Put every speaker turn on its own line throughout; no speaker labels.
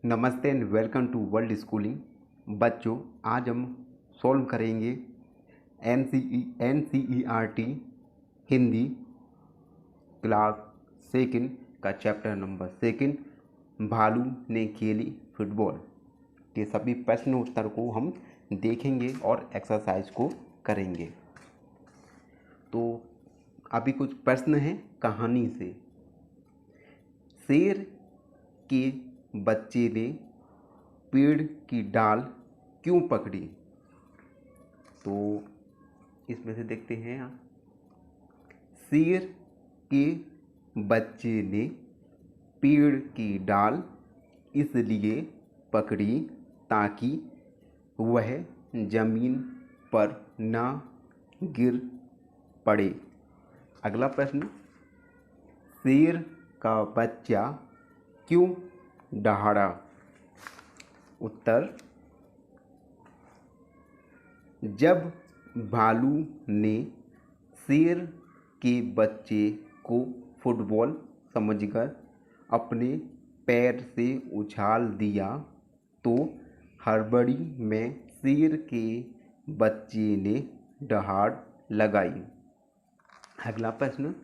नमस्ते and welcome to world schooling. बच्चों, आज हम सॉल्व करेंगे NCERT हिंदी क्लास सेकंड का चैप्टर नंबर सेकंड, भालू ने खेली फुटबॉल के सभी प्रश्न उत्तर को हम देखेंगे और एक्सरसाइज को करेंगे। तो अभी कुछ प्रश्न हैं कहानी से। शेर के बच्चे ने पेड़ की डाल क्यों पकड़ी? तो इसमें से देखते हैं आप। शेर के बच्चे ने पेड़ की डाल इसलिए पकड़ी ताकि वह जमीन पर ना गिर पड़े। अगला प्रश्न, शेर का बच्चा क्यों दहाड़ा? उत्तर, जब भालू ने शेर के बच्चे को फुटबॉल समझकर अपने पैर से उछाल दिया तो हड़बड़ी में शेर के बच्चे ने दहाड़ लगाई। अगला प्रश्न,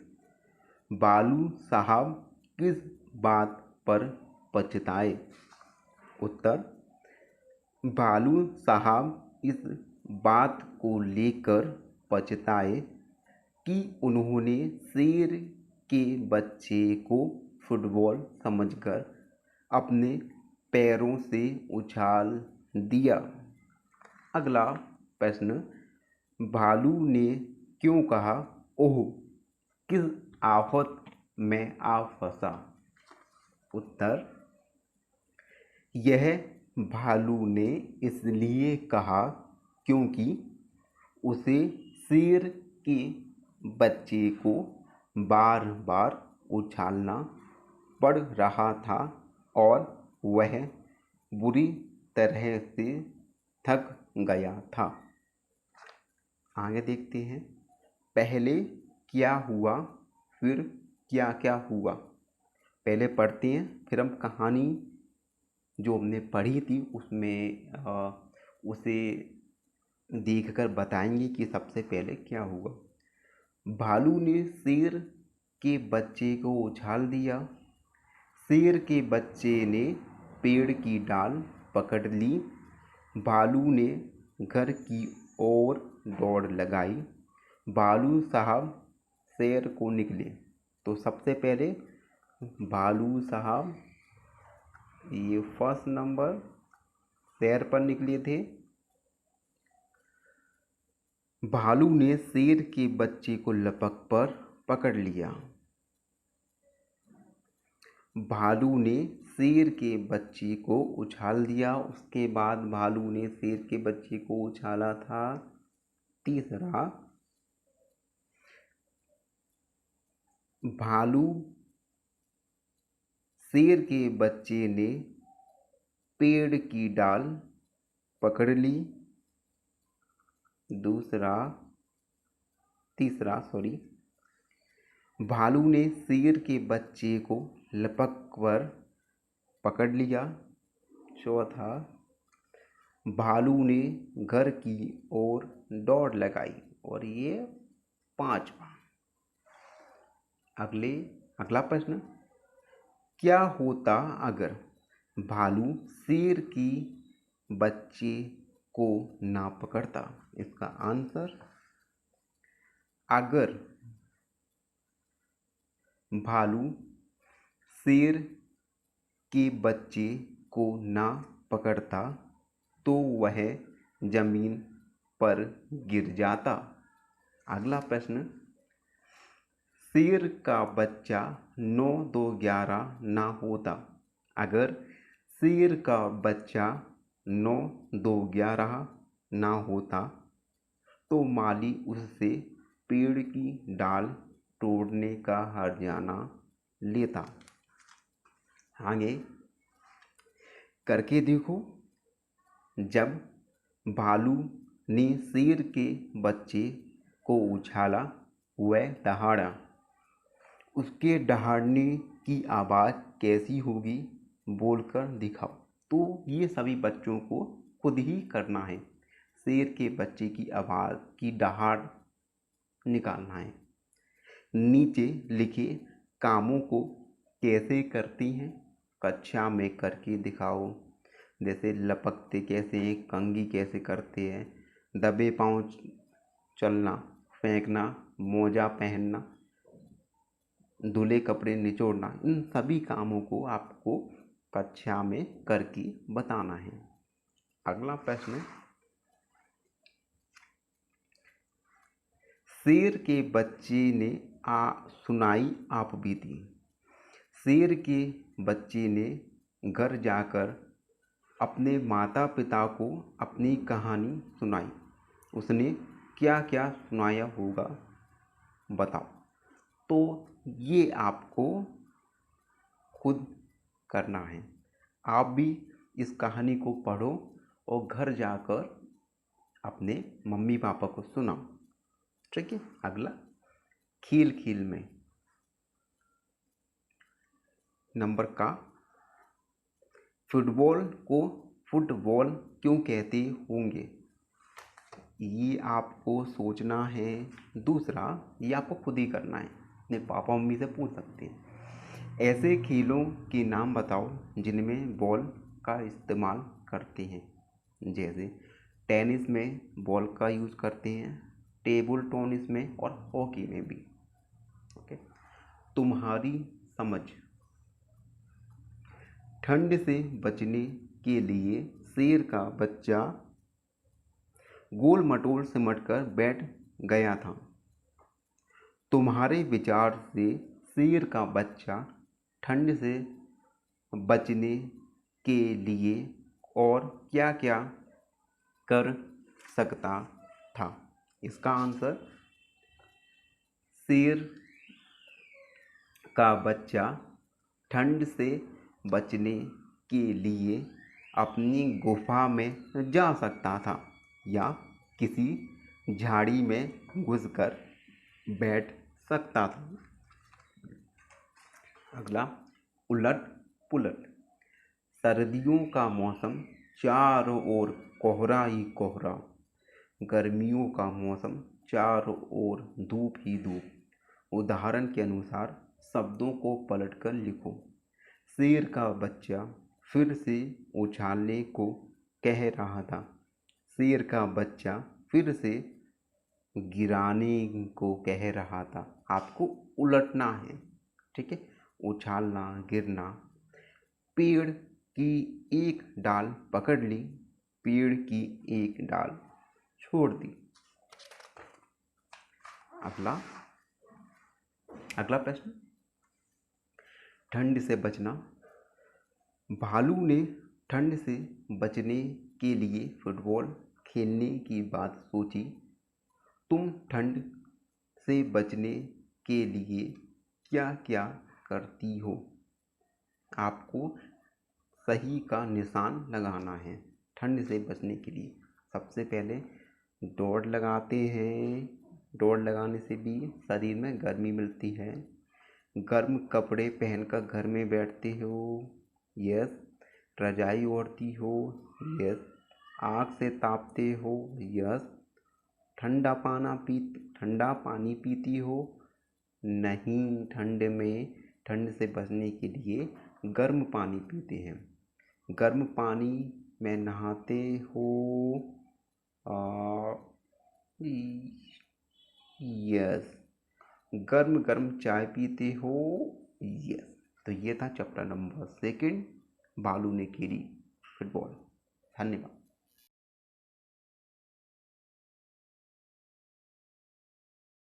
भालू साहब किस बात पर पछताए? उत्तर, भालू साहब इस बात को लेकर पछताए कि उन्होंने शेर के बच्चे को फुटबॉल समझकर अपने पैरों से उछाल दिया। अगला प्रश्न, भालू ने क्यों कहा, ओह किस आफत में आ फंसा? उत्तर, यह भालू ने इसलिए कहा क्योंकि उसे शेर के बच्चे को बार बार उछालना पड़ रहा था और वह बुरी तरह से थक गया था। आगे देखते हैं, पहले क्या हुआ फिर क्या क्या हुआ। पहले पढ़ते हैं, फिर हम कहानी जो हमने पढ़ी थी उसमें उसे देखकर बताएंगे कि सबसे पहले क्या हुआ। भालू ने शेर के बच्चे को उछाल दिया। शेर के बच्चे ने पेड़ की डाल पकड़ ली। भालू ने घर की ओर दौड़ लगाई। भालू साहब शेर को निकले। तो सबसे पहले भालू साहब ये फर्स्ट नंबर शेर पर निकले थे। भालू ने शेर के बच्चे को लपक पर पकड़ लिया। भालू ने शेर के बच्चे को उछाल दिया। उसके बाद भालू ने शेर के बच्चे को उछाला था। तीसरा, भालू शेर के बच्चे ने पेड़ की डाल पकड़ ली। तीसरा भालू ने शेर के बच्चे को लपक कर पकड़ लिया। चौथा, भालू ने घर की ओर दौड़ लगाई। और ये पांचवा। अगला प्रश्न, क्या होता अगर भालू शेर की बच्चे को ना पकड़ता? इसका आंसर, अगर भालू शेर के बच्चे को ना पकड़ता तो वह जमीन पर गिर जाता। अगला प्रश्न, शेर का बच्चा 9 2 11 ना होता। अगर शेर का बच्चा 9 2 11 ना होता तो माली उससे पेड़ की डाल तोड़ने का हर्जाना लेता। आगे करके देखो। जब भालू ने शेर के बच्चे को उछाला, वह दहाड़ा। उसके दहाड़ने की आवाज़ कैसी होगी, बोलकर दिखाओ। तो ये सभी बच्चों को खुद ही करना है। शेर के बच्चे की आवाज़ की दहाड़ निकालना है। नीचे लिखे कामों को कैसे करती हैं, कक्षा में करके दिखाओ। जैसे लपकते कैसे हैं, कंघी कैसे करते हैं, दबे पाँव चलना, फेंकना, मोजा पहनना, धुले कपड़े निचोड़ना, इन सभी कामों को आपको कक्षा में करके बताना है। अगला प्रश्न, शेर के बच्चे ने सुनाई आप बीती। शेर के बच्चे ने घर जाकर अपने माता पिता को अपनी कहानी सुनाई। उसने क्या क्या सुनाया होगा बताओ। तो ये आपको खुद करना है। आप भी इस कहानी को पढ़ो और घर जाकर अपने मम्मी पापा को सुनाओ। ठीक है। अगला, खेल खेल में नंबर का, फुटबॉल को फुटबॉल क्यों कहते होंगे, ये आपको सोचना है। दूसरा, ये आपको खुद ही करना है, अपने पापा मम्मी से पूछ सकते हैं। ऐसे खेलों के नाम बताओ जिनमें बॉल का इस्तेमाल करते हैं। जैसे टेनिस में बॉल का यूज़ करते हैं, टेबल टेनिस में और हॉकी में भी। ओके। तुम्हारी समझ, ठंड से बचने के लिए शेर का बच्चा गोल मटोल सिमटकर बैठ गया था। तुम्हारे विचार से शेर का बच्चा ठंड से बचने के लिए और क्या क्या कर सकता था। इसका आंसर, शेर का बच्चा ठंड से बचने के लिए अपनी गुफा में जा सकता था या किसी झाड़ी में घुसकर बैठ सकता था। अगला, उलट पुलट। सर्दियों का मौसम, चारों ओर कोहरा ही कोहरा। गर्मियों का मौसम, चारों ओर धूप ही धूप। उदाहरण के अनुसार शब्दों को पलटकर लिखो। शेर का बच्चा फिर से उछालने को कह रहा था। शेर का बच्चा फिर से गिराने को कह रहा था। आपको उलटना है। ठीक है। उछालना, गिरना। पेड़ की एक डाल पकड़ ली, पेड़ की एक डाल छोड़ दी। अगला प्रश्न, ठंड से बचना। भालू ने ठंड से बचने के लिए फुटबॉल खेलने की बात सोची। तुम ठंड से बचने के लिए क्या क्या करती हो। आपको सही का निशान लगाना है ठंड से बचने के लिए। सबसे पहले दौड़ लगाते हैं। दौड़ लगाने से भी शरीर में गर्मी मिलती है। गर्म कपड़े पहनकर घर में बैठते हो। यस। रजाई ओढ़ती हो। यस। आग से तापते हो। यस। ठंडा पानी पीती हो। नहीं, ठंड से बचने के लिए गर्म पानी पीते हैं। गर्म पानी में नहाते हो। यस। गर्म गर्म चाय पीते हो। यस। तो ये था चैप्टर नंबर 2, भालू ने खेली फुटबॉल। धन्यवाद।